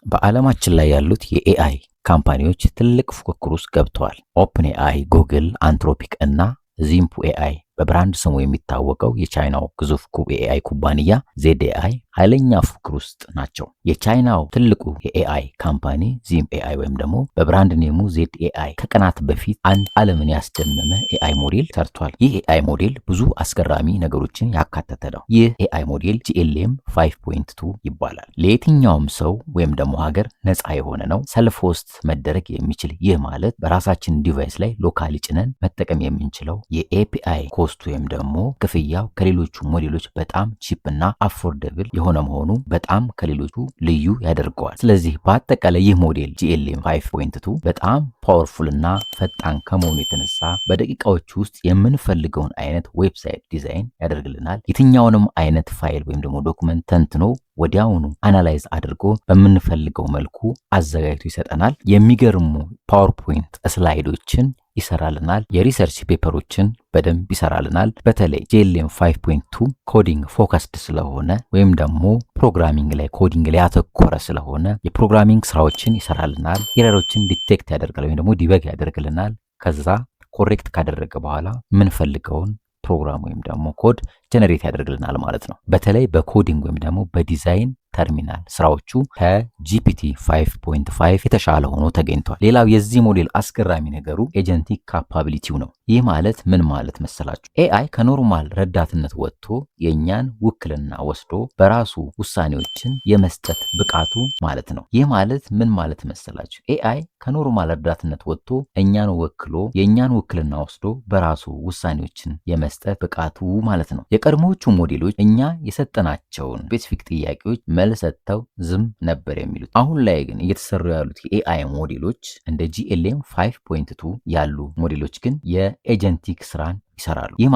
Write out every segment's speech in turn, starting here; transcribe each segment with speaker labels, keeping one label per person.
Speaker 1: በዓለማችን ላይ ያሉት የኤአይ ካምፓኒዎች ትልቅ ፉክክር ውስጥ ገብተዋል። ኦፕን ኤአይ፣ ጉግል፣ አንትሮፒክ እና ዚምፑ ኤአይ በብራንድ ስሙ የሚታወቀው የቻይናው ግዙፍ የኤአይ ኩባንያ ዜድኤአይ ኃይለኛ ፉክክር ውስጥ ናቸው። የቻይናው ትልቁ የኤአይ ካምፓኒ ዚም ኤአይ ወይም ደግሞ በብራንድ ኔሙ ዜድኤአይ ከቀናት በፊት አንድ ዓለምን ያስደመመ ኤአይ ሞዴል ሰርቷል። ይህ ኤአይ ሞዴል ብዙ አስገራሚ ነገሮችን ያካተተ ነው። ይህ ኤአይ ሞዴል GLM 5.2 ይባላል። ለየትኛውም ሰው ወይም ደግሞ ሀገር ነፃ የሆነ ነው። ሰልፍ ሆስት መደረግ የሚችል ይህ ማለት በራሳችን ዲቫይስ ላይ ሎካሊ ጭነን መጠቀም የምንችለው የኤፒአይ ኮስቱ ወይም ደግሞ ክፍያው ከሌሎቹ ሞዴሎች በጣም ቺፕ እና አፎርደብል የሆነ መሆኑ በጣም ከሌሎቹ ልዩ ያደርገዋል። ስለዚህ በአጠቃላይ ይህ ሞዴል GLM 5.2 በጣም ፓወርፉል እና ፈጣን ከመሆኑ የተነሳ በደቂቃዎች ውስጥ የምንፈልገውን አይነት ዌብሳይት ዲዛይን ያደርግልናል። የትኛውንም አይነት ፋይል ወይም ደግሞ ዶክመንት ተንትኖ ወዲያውኑ አናላይዝ አድርጎ በምንፈልገው መልኩ አዘጋጅቶ ይሰጠናል። የሚገርሙ ፓወርፖይንት ስላይዶችን ይሰራልናል። የሪሰርች ፔፐሮችን በደንብ ይሰራልናል። በተለይ GLM 5.2 ኮዲንግ ፎከስድ ስለሆነ ወይም ደግሞ ፕሮግራሚንግ ላይ ኮዲንግ ላይ ያተኮረ ስለሆነ የፕሮግራሚንግ ስራዎችን ይሰራልናል። ኤረሮችን ዲቴክት ያደርጋል ወይም ደግሞ ዲበግ ያደርግልናል። ከዛ ኮሬክት ካደረገ በኋላ የምንፈልገውን ፕሮግራም ወይም ደግሞ ኮድ ጀነሬት ያደርግልናል ማለት ነው። በተለይ በኮዲንግ ወይም ደግሞ በዲዛይን ተርሚናል ስራዎቹ ከጂፒቲ 5.5 የተሻለ ሆኖ ተገኝቷል። ሌላው የዚህ ሞዴል አስገራሚ ነገሩ ኤጀንቲክ ካፓቢሊቲው ነው። ይህ ማለት ምን ማለት መሰላችሁ? ኤአይ ከኖርማል ረዳትነት ወጥቶ የኛን ውክልና ወስዶ በራሱ ውሳኔዎችን የመስጠት ብቃቱ ማለት ነው። ይህ ማለት ምን ማለት መሰላችሁ? ኤአይ ከኖርማል ረዳትነት ወጥቶ እኛን ወክሎ የኛን ውክልና ወስዶ በራሱ ውሳኔዎችን የመስጠት ብቃቱ ማለት ነው። የቀድሞዎቹ ሞዴሎች እኛ የሰጠናቸውን ስፔሲፊክ ጥያቄዎች መልስ ሰጥተው ዝም ነበር የሚሉት። አሁን ላይ ግን እየተሰሩ ያሉት የኤአይ ሞዴሎች እንደ GLM 5.2 ያሉ ሞዴሎች ግን የኤጀንቲክ ስራን ይሰራሉ። ይህ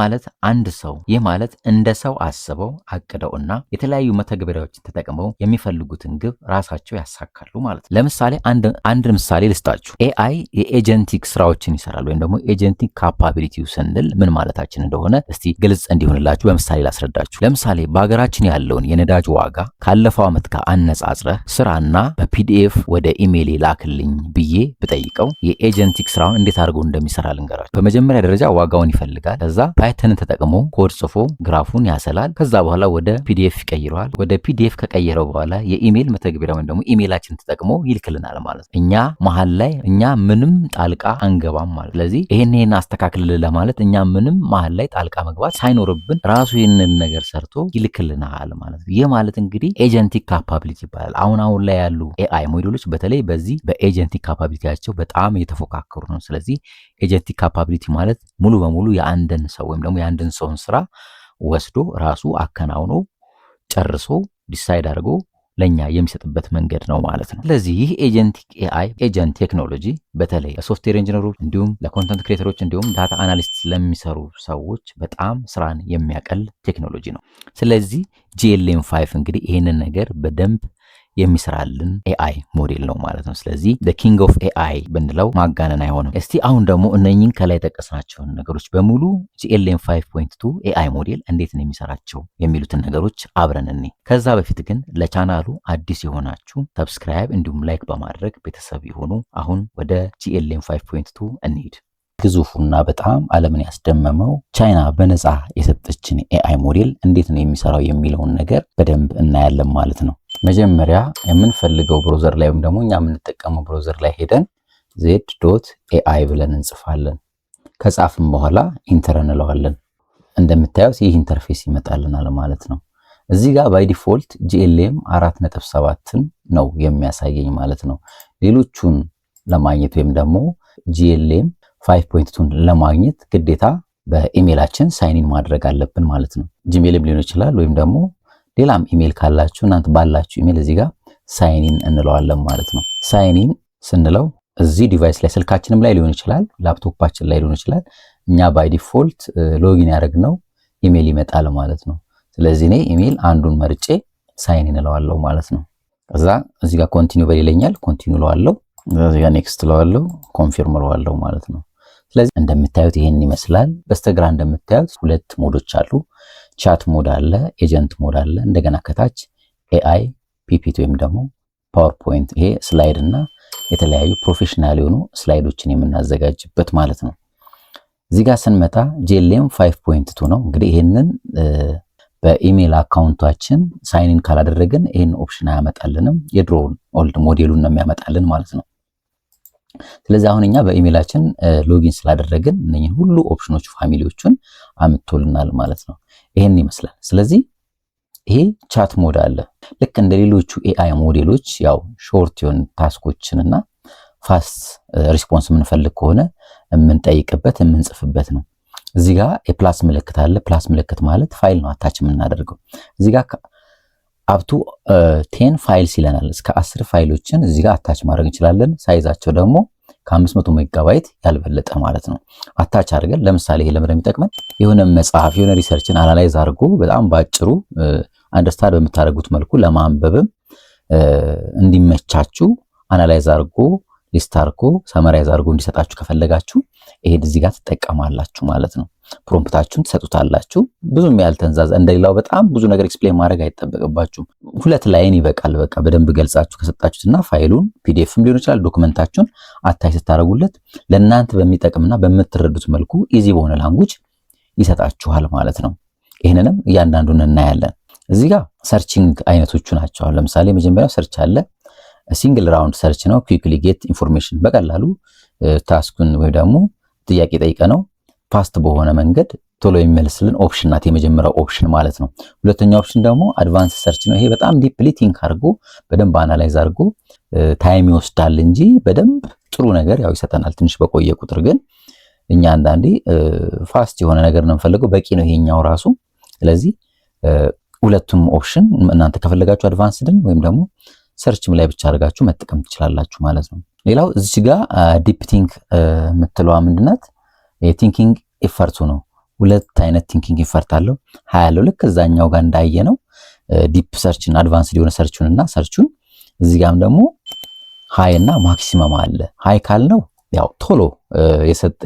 Speaker 1: ማለት እንደ ሰው አስበው አቅደውና የተለያዩ መተግበሪያዎችን ተጠቅመው የሚፈልጉትን ግብ ራሳቸው ያሳካሉ ማለት ነው። ለምሳሌ አንድ ምሳሌ ልስጣችሁ። ኤአይ የኤጀንቲክ ስራዎችን ይሰራል ወይም ደግሞ ኤጀንቲክ ካፓቢሊቲው ስንል ምን ማለታችን እንደሆነ እስቲ ግልጽ እንዲሆንላችሁ በምሳሌ ላስረዳችሁ። ለምሳሌ በሀገራችን ያለውን የነዳጅ ዋጋ ካለፈው ዓመት ጋር አነጻጽረህ ስራና በፒዲኤፍ ወደ ኢሜይል ላክልኝ ብዬ ብጠይቀው የኤጀንቲክ ስራውን እንዴት አድርገው እንደሚሰራ ልንገራችሁ። በመጀመሪያ ደረጃ ዋጋውን ይፈልጋል። ከዛ ፓይተንን ተጠቅሞ ኮድ ጽፎ ግራፉን ያሰላል። ከዛ በኋላ ወደ ፒዲኤፍ ይቀይረዋል። ወደ ፒዲኤፍ ከቀየረው በኋላ የኢሜል መተግበሪያ ወይም ደግሞ ኢሜላችን ተጠቅሞ ይልክልናል ማለት ነው። እኛ መሃል ላይ ምንም ጣልቃ አንገባም ማለት። ስለዚህ ይሄን አስተካክልልን ለማለት እኛ ምንም መሃል ላይ ጣልቃ መግባት ሳይኖርብን ራሱ ይህንን ነገር ሰርቶ ይልክልናል ማለት ነው። ይህ ማለት እንግዲህ ኤጀንቲክ ካፓቢሊቲ ይባላል። አሁን ላይ ያሉ ኤአይ ሞዴሎች በተለይ በዚህ በኤጀንቲክ ካፓቢሊቲያቸው በጣም እየተፎካከሩ ነው። ስለዚህ ኤጀንቲክ ካፓቢሊቲ ማለት ሙሉ በሙሉ የአንድን ሰው ወይም ደግሞ የአንድን ሰውን ስራ ወስዶ ራሱ አከናውኖ ጨርሶ ዲሳይድ አድርጎ ለኛ የሚሰጥበት መንገድ ነው ማለት ነው። ስለዚህ ይህ ኤጀንቲክ ኤአይ ኤጀንት ቴክኖሎጂ በተለይ ለሶፍትዌር ኢንጂነሮች እንዲሁም ለኮንተንት ክሬተሮች እንዲሁም ዳታ አናሊስት ለሚሰሩ ሰዎች በጣም ስራን የሚያቀል ቴክኖሎጂ ነው። ስለዚህ GLM 5 እንግዲህ ይህንን ነገር በደንብ የሚሰራልን ኤአይ ሞዴል ነው ማለት ነው። ስለዚህ the king of AI ብንለው ማጋነን አይሆንም። እስቲ አሁን ደግሞ እነኚህን ከላይ ጠቀስናቸውን ነገሮች በሙሉ GLM 5.2 ኤአይ ሞዴል እንዴት ነው የሚሰራቸው የሚሉትን ነገሮች አብረን እንይ። ከዛ በፊት ግን ለቻናሉ አዲስ የሆናችሁ ሰብስክራይብ እንዲሁም ላይክ በማድረግ ቤተሰብ ይሁኑ። አሁን ወደ GLM 5.2 እንሂድ። ግዙፉና በጣም ዓለምን ያስደመመው ቻይና በነፃ የሰጠችን ኤአይ ሞዴል እንዴት ነው የሚሰራው የሚለውን ነገር በደንብ እናያለን ማለት ነው። መጀመሪያ የምንፈልገው ብሮዘር ላይ ወይም ደግሞ እኛ የምንጠቀመው ብሮዘር ላይ ሄደን z.ai ብለን እንጽፋለን። ከጻፍን በኋላ ኢንተር እንለዋለን። እንደምታዩት ይህ ኢንተርፌስ ይመጣልናል ማለት ነው። እዚህ ጋር ባይ ዲፎልት GLM 4.7ን ነው የሚያሳየኝ ማለት ነው። ሌሎቹን ለማግኘት ወይም ደግሞ GLM 5.2ን ለማግኘት ግዴታ በኢሜላችን ሳይን ኢን ማድረግ አለብን ማለት ነው። ጂሜልም ሊሆን ይችላል ወይም ደግሞ ሌላም ኢሜል ካላችሁ እናንተ ባላችሁ ኢሜል እዚህ ጋር ሳይን ኢን እንለዋለን ማለት ነው። ሳይን ኢን ስንለው እዚህ ዲቫይስ ላይ ስልካችንም ላይ ሊሆን ይችላል፣ ላፕቶፓችን ላይ ሊሆን ይችላል። እኛ ባይ ዲፎልት ሎጊን ያደረግነው ኢሜል ይመጣል ማለት ነው። ስለዚህ እኔ ኢሜል አንዱን መርጬ ሳይን ኢን እለዋለሁ ማለት ነው። ከዛ እዚህ ጋር ኮንቲኒው በሌለኛል ኮንቲኒው እለዋለሁ። እዚህ ጋር ኔክስት እለዋለሁ፣ ኮንፊርም እለዋለሁ ማለት ነው። ስለዚህ እንደምታዩት ይሄን ይመስላል። በስተግራ እንደምታዩት ሁለት ሞዶች አሉ። ቻት ሞድ አለ፣ ኤጀንት ሞድ አለ። እንደገና ከታች ኤአይ ፒፒቲ ወይም ደግሞ ፓወርፖይንት ይሄ ስላይድ እና የተለያዩ ፕሮፌሽናል የሆኑ ስላይዶችን የምናዘጋጅበት ማለት ነው። እዚህ ጋር ስንመጣ GLM 5.2 ነው። እንግዲህ ይሄንን በኢሜል አካውንታችን ሳይንን ካላደረግን ይሄን ኦፕሽን አያመጣልንም። የድሮውን ኦልድ ሞዴሉን ነው የሚያመጣልን ማለት ነው። ስለዚህ አሁን እኛ በኢሜላችን ሎጊን ስላደረግን እነኚህን ሁሉ ኦፕሽኖች ፋሚሊዎቹን አምጥቶልናል ማለት ነው። ይሄን ይመስላል። ስለዚህ ይሄ ቻት ሞድ አለ። ልክ እንደ ሌሎቹ ኤአይ ሞዴሎች ያው ሾርት የሆኑ ታስኮችን እና ፋስት ሪስፖንስ የምንፈልግ ከሆነ የምንጠይቅበት የምንጽፍበት ነው። እዚህ ጋር የፕላስ ምልክት አለ። ፕላስ ምልክት ማለት ፋይል ነው አታች የምናደርገው። እዚህ ጋር አፕቱ 10 ፋይልስ ይለናል። እስከ 10 ፋይሎችን እዚህ ጋር አታች ማድረግ እንችላለን። ሳይዛቸው ደግሞ ከ500 ሜጋባይት ያልበለጠ ማለት ነው። አታች አድርገን ለምሳሌ ይሄ ለምን እንደሚጠቅመን የሆነ መጽሐፍ የሆነ ሪሰርችን አናላይዝ አድርጎ በጣም ባጭሩ አንደርስታንድ በምታደርጉት መልኩ ለማንበብም እንዲመቻችሁ አናላይዝ አድርጎ ሊስት አድርጎ ሰመራይዝ አድርጎ እንዲሰጣችሁ ከፈለጋችሁ ይሄን እዚህ ጋር ትጠቀማላችሁ ማለት ነው። ፕሮምፕታችሁን ትሰጡታላችሁ። ብዙም ያልተንዛዛ እንደሌላው በጣም ብዙ ነገር ኤክስፕሌን ማድረግ አይጠበቅባችሁም። 2 ላይን ይበቃል። በቃ በደንብ ገልጻችሁ ከሰጣችሁትና ፋይሉን ፒዲኤፍም ሊሆን ይችላል ዶክመንታችሁን አታች ስታደርጉለት ለእናንተ በሚጠቅምና በምትረዱት መልኩ ኢዚ በሆነ ላንጉጅ ይሰጣችኋል ማለት ነው። ይህንንም እያንዳንዱን እናያለን። እዚህ ጋር ሰርቺንግ አይነቶቹ ናቸው። አሁን ለምሳሌ መጀመሪያው ሰርች አለ። ሲንግል ራውንድ ሰርች ነው። ኩዊክሊ ጌት ኢንፎርሜሽን በቀላሉ ታስኩን ወይ ደግሞ ጥያቄ ጠይቀ ነው ፋስት በሆነ መንገድ ቶሎ የሚመልስልን ኦፕሽን ናት። የመጀመሪያው ኦፕሽን ማለት ነው። ሁለተኛው ኦፕሽን ደግሞ አድቫንስ ሰርች ነው። ይሄ በጣም ዲፕሊ ቲንክ አድርጎ በደንብ አናላይዝ አድርጎ ታይም ይወስዳል እንጂ በደንብ ጥሩ ነገር ያው ይሰጠናል። ትንሽ በቆየ ቁጥር ግን እኛ አንዳንዴ ፋስት የሆነ ነገር ነው የምፈልገው፣ በቂ ነው ይሄኛው ራሱ። ስለዚህ ሁለቱም ኦፕሽን እናንተ ከፈለጋችሁ አድቫንስድን ወይም ደግሞ ሰርችም ላይ ብቻ አድርጋችሁ መጠቀም ትችላላችሁ ማለት ነው። ሌላው እዚህ ጋር ዲፕ ቲንክ የምትለዋ ምንድናት? የቲንኪንግ ኢፈርቱ ነው። 2 አይነት ቲንኪንግ ኢፈርት አለው። ሃይ ያለው ልክ እዛኛው ጋር እንዳየ ነው። ዲፕ ሰርችን አድቫንስድ የሆነ ሰርቹን እና ሰርቹን እዚህ ጋርም ደግሞ ሃይ እና ማክሲመም አለ። ሃይ ካልነው ያው ቶሎ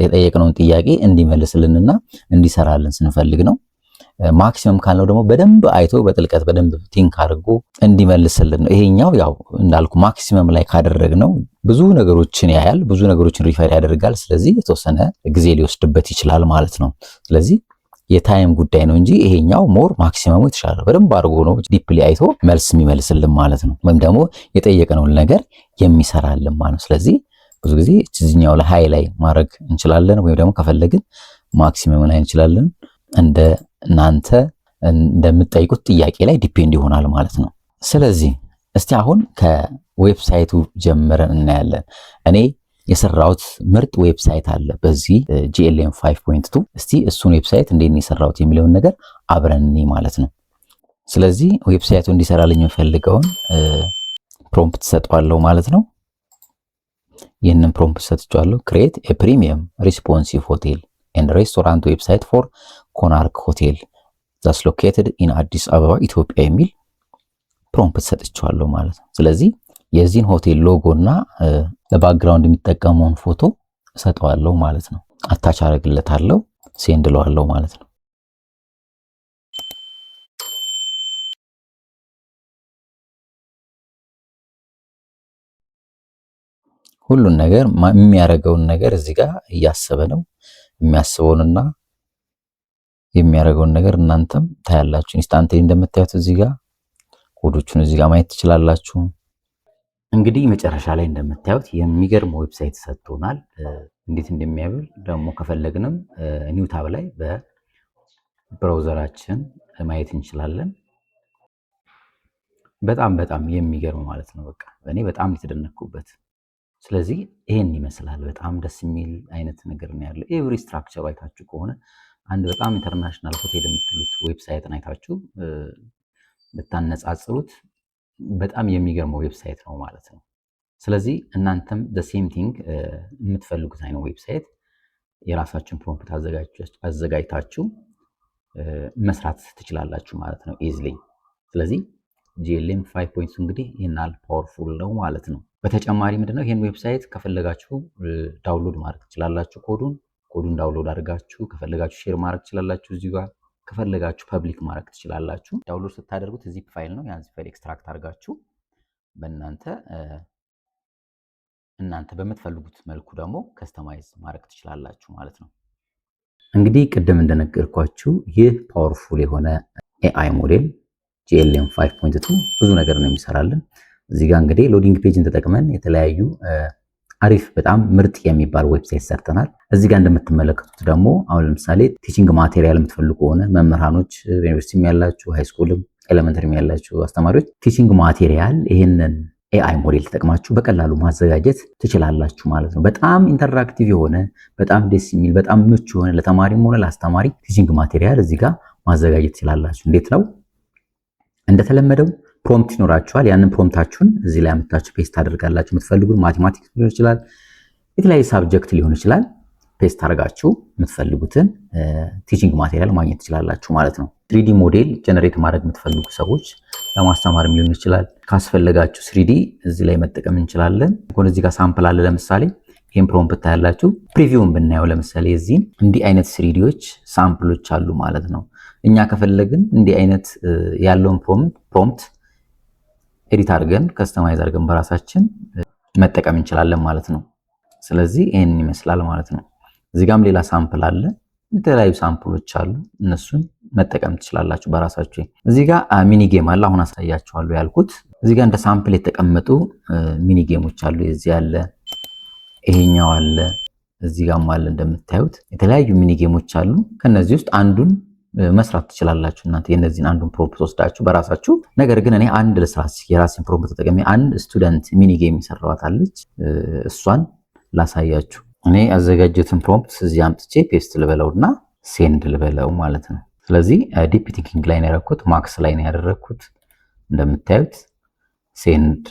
Speaker 1: የጠየቅነውን ጥያቄ እንዲመልስልንና እንዲሰራልን ስንፈልግ ነው። ማክሲመም ካልነው ደግሞ በደንብ አይቶ በጥልቀት በደንብ ቲንክ አድርጎ እንዲመልስልን ነው። ይሄኛው ያው እንዳልኩ ማክሲመም ላይ ካደረግነው ብዙ ነገሮችን ያያል፣ ብዙ ነገሮችን ሪፈር ያደርጋል። ስለዚህ የተወሰነ ጊዜ ሊወስድበት ይችላል ማለት ነው። ስለዚህ የታይም ጉዳይ ነው እንጂ ይሄኛው ሞር ማክሲመሙ የተሻለ በደንብ አድርጎ ነው ዲፕሊ አይቶ መልስ የሚመልስልን ማለት ነው። ወይም ደግሞ የጠየቅነውን ነገር የሚሰራልን ማለት ነው። ስለዚህ ብዙ ጊዜ እዚህኛው ላይ ሃይ ላይ ማድረግ እንችላለን፣ ወይም ደግሞ ከፈለግን ማክሲመም ላይ እንችላለን። እንደ እናንተ እንደምትጠይቁት ጥያቄ ላይ ዲፔንድ ይሆናል ማለት ነው። ስለዚህ እስቲ አሁን ከዌብሳይቱ ጀምረን እናያለን። እኔ የሰራሁት ምርጥ ዌብሳይት አለ በዚህ GLM 5.2። እስቲ እሱን ዌብሳይት እንዴት ነው የሰራሁት የሚለውን ነገር አብረን እንይ ማለት ነው። ስለዚህ ዌብሳይቱ እንዲሰራልኝ የምፈልገውን ፕሮምፕት ሰጠዋለሁ ማለት ነው። ይህንን ፕሮምፕት ሰጥቻለሁ። ክሬት ኤ ፕሪሚየም ሪስፖንሲቭ ሆቴል ኤንድ ሬስቶራንት ዌብሳይት ፎር ኮናርክ ሆቴል ዛስ ሎኬትድ ኢን አዲስ አበባ ኢትዮጵያ የሚል ፕሮምፕት ሰጥቻለሁ ማለት ነው። ስለዚህ የዚህን ሆቴል ሎጎ እና ለባክግራውንድ የሚጠቀመውን ፎቶ ሰጠዋለሁ ማለት ነው። አታች አደርግለታለሁ፣ ሴንድ ለዋለሁ ማለት ነው። ሁሉን ነገር የሚያደርገውን ነገር እዚህ ጋር እያሰበ ነው። የሚያስበውንና የሚያደርገውን ነገር እናንተም ታያላችሁ። ኢንስታንትሊ እንደምታዩት እዚህ ጋር ኮዶቹን እዚህ ጋር ማየት ትችላላችሁ። እንግዲህ መጨረሻ ላይ እንደምታዩት የሚገርም ዌብሳይት ሰጥቶናል። እንዴት እንደሚያብል ደግሞ ከፈለግንም ኒው ታብ ላይ በብራውዘራችን ማየት እንችላለን። በጣም የሚገርም ማለት ነው። በቃ እኔ በጣም የተደነኩበት። ስለዚህ ይሄን ይመስላል። በጣም ደስ የሚል አይነት ነገር ነው ያለው። ኤቭሪ ስትራክቸር አይታችሁ ከሆነ አንድ በጣም ኢንተርናሽናል ሆቴል የምትሉት ዌብሳይትን አይታችሁ ብታነጻጽሩት በጣም የሚገርም ዌብሳይት ነው ማለት ነው። ስለዚህ እናንተም the same thing የምትፈልጉት አይነት ዌብሳይት የራሳችሁን ፕሮምፕት አዘጋጅታችሁ መስራት ትችላላችሁ ማለት ነው ኢዝሊ። ስለዚህ GLM 5.2 እንግዲህ ይህናል ፓወርፉል ነው ማለት ነው። በተጨማሪ ምንድነው ይሄን ዌብሳይት ከፈለጋችሁ ዳውንሎድ ማድረግ ትችላላችሁ። ኮዱን ዳውንሎድ አድርጋችሁ ከፈለጋችሁ ሼር ማድረግ ትችላላችሁ። እዚህ ጋር ከፈለጋችሁ ፐብሊክ ማድረግ ትችላላችሁ። ዳውንሎድ ስታደርጉት ዚፕ ፋይል ነው። ያን ዚፕ ፋይል ኤክስትራክት አድርጋችሁ በእናንተ እናንተ በምትፈልጉት መልኩ ደግሞ ከስተማይዝ ማድረግ ትችላላችሁ ማለት ነው። እንግዲህ ቅድም እንደነገርኳችሁ ይህ ፓወርፉል የሆነ ኤአይ ሞዴል GLM 5.2 ብዙ ነገር ነው የሚሰራልን። እዚህ ጋር እንግዲህ ሎዲንግ ፔጅን ተጠቅመን የተለያዩ አሪፍ በጣም ምርጥ የሚባል ዌብሳይት ሰርተናል። እዚህ ጋር እንደምትመለከቱት ደግሞ አሁን ለምሳሌ ቲቺንግ ማቴሪያል የምትፈልጉ ከሆነ መምህራኖች ዩኒቨርሲቲም ያላችሁ ሃይስኩልም ኤሌመንተሪም ያላችሁ አስተማሪዎች ቲቺንግ ማቴሪያል ይሄንን ኤአይ ሞዴል ተጠቅማችሁ በቀላሉ ማዘጋጀት ትችላላችሁ ማለት ነው። በጣም ኢንተራክቲቭ የሆነ በጣም ደስ የሚል በጣም ምቹ የሆነ ለተማሪም ሆነ ለአስተማሪ ቲቺንግ ማቴሪያል እዚህ ጋር ማዘጋጀት ትችላላችሁ። እንዴት ነው? እንደተለመደው ፕሮምፕት ይኖራችኋል። ያንን ፕሮምፕታችሁን እዚህ ላይ አምጥታችሁ ፔስት አድርጋላችሁ። የምትፈልጉት ማቴማቲክስ ሊሆን ይችላል፣ የተለያየ ሳብጀክት ሊሆን ይችላል። ፔስት አድርጋችሁ የምትፈልጉትን ቲቺንግ ማቴሪያል ማግኘት ትችላላችሁ ማለት ነው። 3D ሞዴል ጀነሬት ማድረግ የምትፈልጉ ሰዎች ለማስተማርም ሊሆን ይችላል። ካስፈለጋችሁ 3D እዚህ ላይ መጠቀም እንችላለን። እዚህ ጋር ሳምፕል አለ። ለምሳሌ ይሄን ፕሮምፕት ታያላችሁ። ፕሪቪውን ብናየው ለምሳሌ እዚህን እንዲህ አይነት 3Dዎች ሳምፕሎች አሉ ማለት ነው። እኛ ከፈለግን እንዲህ አይነት ያለውን ፕሮምፕት ኤዲት አድርገን ከስተማይዝ አድርገን በራሳችን መጠቀም እንችላለን ማለት ነው። ስለዚህ ይሄንን ይመስላል ማለት ነው። እዚህ ጋርም ሌላ ሳምፕል አለ። የተለያዩ ሳምፕሎች አሉ። እነሱን መጠቀም ትችላላችሁ በራሳችሁ። እዚህ ጋር ሚኒ ጌም አለ። አሁን አሳያችኋለሁ ያልኩት እዚህ ጋር እንደ ሳምፕል የተቀመጡ ሚኒ ጌሞች አሉ። እዚህ አለ፣ ይሄኛው አለ፣ እዚህ ጋርም አለ። እንደምታዩት የተለያዩ ሚኒ ጌሞች አሉ። ከነዚህ ውስጥ አንዱን መስራት ትችላላችሁ እናንተ የነዚህን አንዱን ፕሮምፕት ወስዳችሁ በራሳችሁ። ነገር ግን እኔ አንድ ለስራስ የራሴን ፕሮምፕት ተጠቅሜ አንድ ስቱደንት ሚኒ ጌም ይሰራዋት አለች። እሷን ላሳያችሁ። እኔ ያዘጋጀሁትን ፕሮምፕት እዚህ አምጥቼ ፔስት ልበለውና ሴንድ ልበለው ማለት ነው። ስለዚህ ዲፕ ቲንኪንግ ላይ ነው ያደረኩት፣ ማክስ ላይ ነው ያደረኩት። እንደምታዩት ሴንድ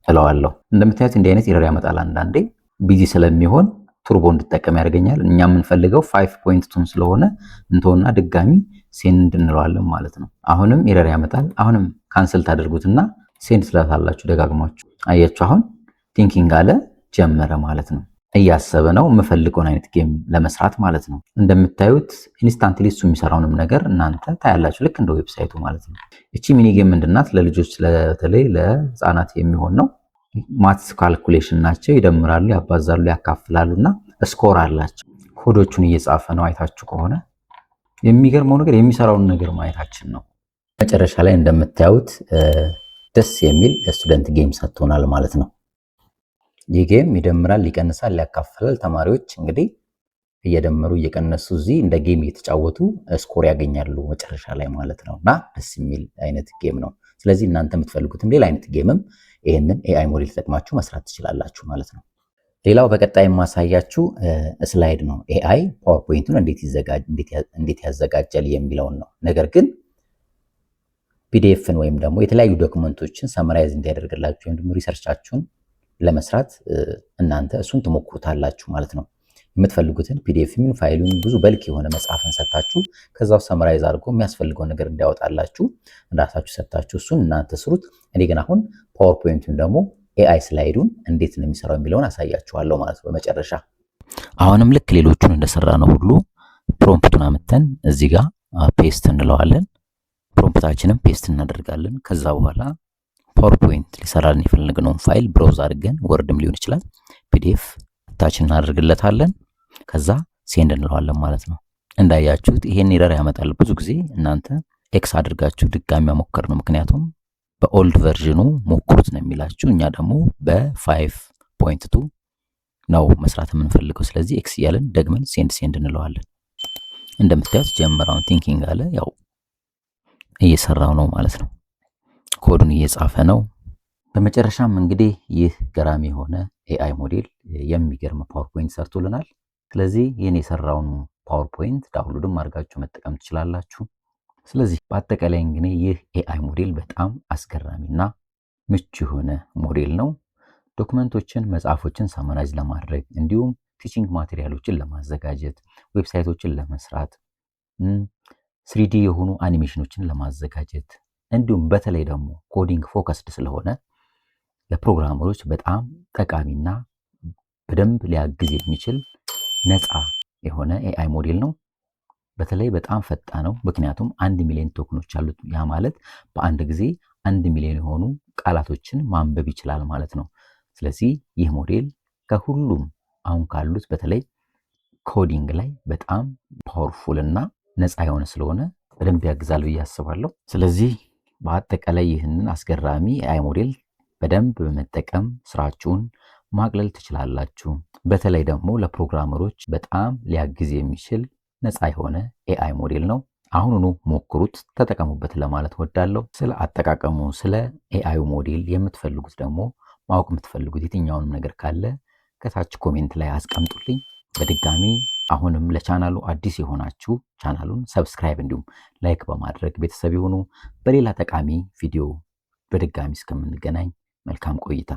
Speaker 1: እለዋለሁ። እንደምታዩት እንዲህ አይነት ኤረር ያመጣል። አንዳንዴ ቢዚ ስለሚሆን ቱርቦ እንድጠቀም ያደርገኛል። እኛ የምንፈልገው 5.2 ስለሆነ እንተውና ድጋሚ ሴንድ እንለዋለን ማለት ነው። አሁንም ኤረር ያመጣል። አሁንም ካንስል ታደርጉትና ሴንድ ትላታላችሁ ደጋግማችሁ። አያችሁ አሁን ቲንኪንግ አለ ጀመረ ማለት ነው። እያሰበ ነው የምፈልገውን አይነት ጌም ለመስራት ማለት ነው። እንደምታዩት ኢንስታንትሊ እሱ የሚሰራውንም ነገር እናንተ ታያላችሁ፣ ልክ እንደ ዌብሳይቱ ማለት ነው። እቺ ሚኒ ጌም ምንድናት? ለልጆች በተለይ ለህፃናት የሚሆን ነው። ማትስ ካልኩሌሽን ናቸው። ይደምራሉ፣ ያባዛሉ፣ ያካፍላሉ እና ስኮር አላቸው። ኮዶቹን እየጻፈ ነው። አይታችሁ ከሆነ የሚገርመው ነገር የሚሰራውን ነገር ማየታችን ነው። መጨረሻ ላይ እንደምታዩት ደስ የሚል ስቱደንት ጌም ሰጥቶናል ማለት ነው። ይህ ጌም ይደምራል፣ ይቀንሳል፣ ያካፍላል። ተማሪዎች እንግዲህ እየደመሩ እየቀነሱ እዚህ እንደ ጌም እየተጫወቱ ስኮር ያገኛሉ መጨረሻ ላይ ማለት ነው። እና ደስ የሚል አይነት ጌም ነው። ስለዚህ እናንተ የምትፈልጉትም ሌላ አይነት ጌምም ይህንን ኤአይ ሞዴል ተጠቅማችሁ መስራት ትችላላችሁ ማለት ነው። ሌላው በቀጣይ የማሳያችሁ ስላይድ ነው። ኤአይ ፓወርፖይንቱን እንዴት ያዘጋጃል የሚለውን ነው። ነገር ግን ፒዲኤፍን ወይም ደግሞ የተለያዩ ዶክመንቶችን ሰመራይዝ እንዲያደርግላችሁ ወይም ደግሞ ሪሰርቻችሁን ለመስራት እናንተ እሱን ትሞክሩታላችሁ ማለት ነው። የምትፈልጉትን ፒዲኤፍ ምን ፋይሉን ብዙ በልክ የሆነ መጽሐፍን ሰጣችሁ ከዛው ሰመራይዝ አድርጎ የሚያስፈልገው ነገር እንዲያወጣላችሁ ራሳችሁ ሰጣችሁ እሱን እናንተ ስሩት። እኔ ግን አሁን ፓወርፖይንቱን ደግሞ ኤአይ ስላይዱን እንዴት ነው የሚሰራው የሚለውን አሳያችኋለሁ ማለት ነው በመጨረሻ። አሁንም ልክ ሌሎቹን እንደሰራ ነው ሁሉ ፕሮምፕቱን አመተን እዚህ ጋር ፔስት እንለዋለን። ፕሮምፕታችንን ፔስት እናደርጋለን። ከዛ በኋላ ፓወርፖይንት ሊሰራልን የፈለግነውን ፋይል ብራውዝ አድርገን ወርድም ሊሆን ይችላል ፒዲኤፍ ታች እናደርግለታለን። ከዛ ሴንድ እንለዋለን ማለት ነው። እንዳያችሁት ይሄን ኤረር ያመጣል። ብዙ ጊዜ እናንተ ኤክስ አድርጋችሁ ድጋሚ መሞከር ነው። ምክንያቱም በኦልድ ቨርዥኑ ሞክሩት ነው የሚላችሁ። እኛ ደግሞ በ5.2 ነው መስራት የምንፈልገው። ስለዚህ ኤክስ እያለን ደግመን ሴንድ እንለዋለን። እንደምታዩት ጀመራውን ቲንኪንግ አለ። ያው እየሰራው ነው ማለት ነው። ኮዱን እየጻፈ ነው። በመጨረሻም እንግዲህ ይህ ገራሚ የሆነ ኤአይ ሞዴል የሚገርም ፓወርፖይንት ሰርቶልናል። ስለዚህ ይህን የሰራውን ፓወርፖይንት ዳውንሎድም አድርጋችሁ መጠቀም ትችላላችሁ። ስለዚህ በአጠቃላይ እንግዲህ ይህ ኤአይ ሞዴል በጣም አስገራሚና ምቹ የሆነ ሞዴል ነው። ዶክመንቶችን፣ መጽሐፎችን ሰመራይዝ ለማድረግ እንዲሁም ቲቺንግ ማቴሪያሎችን ለማዘጋጀት፣ ዌብሳይቶችን ለመስራት፣ 3D የሆኑ አኒሜሽኖችን ለማዘጋጀት እንዲሁም በተለይ ደግሞ ኮዲንግ ፎከስድ ስለሆነ ለፕሮግራመሮች በጣም ጠቃሚና በደንብ ሊያግዝ የሚችል ነፃ የሆነ ኤአይ ሞዴል ነው። በተለይ በጣም ፈጣን ነው። ምክንያቱም 1 ሚሊዮን ቶክኖች አሉት። ያ ማለት በአንድ ጊዜ 1 ሚሊዮን የሆኑ ቃላቶችን ማንበብ ይችላል ማለት ነው። ስለዚህ ይህ ሞዴል ከሁሉም አሁን ካሉት በተለይ ኮዲንግ ላይ በጣም ፓወርፉል እና ነፃ የሆነ ስለሆነ በደንብ ያግዛል ብዬ አስባለሁ። ስለዚህ በአጠቃላይ ይህንን አስገራሚ ኤአይ ሞዴል በደንብ በመጠቀም ስራችሁን ማቅለል ትችላላችሁ። በተለይ ደግሞ ለፕሮግራመሮች በጣም ሊያግዝ የሚችል ነፃ የሆነ ኤአይ ሞዴል ነው። አሁኑኑ ሞክሩት፣ ተጠቀሙበት ለማለት ወዳለሁ። ስለ አጠቃቀሙ ስለ ኤአይ ሞዴል የምትፈልጉት ደግሞ ማወቅ የምትፈልጉት የትኛውንም ነገር ካለ ከታች ኮሜንት ላይ አስቀምጡልኝ። በድጋሚ አሁንም ለቻናሉ አዲስ የሆናችሁ ቻናሉን ሰብስክራይብ እንዲሁም ላይክ በማድረግ ቤተሰብ ይሁኑ። በሌላ ጠቃሚ ቪዲዮ በድጋሚ እስከምንገናኝ መልካም ቆይታ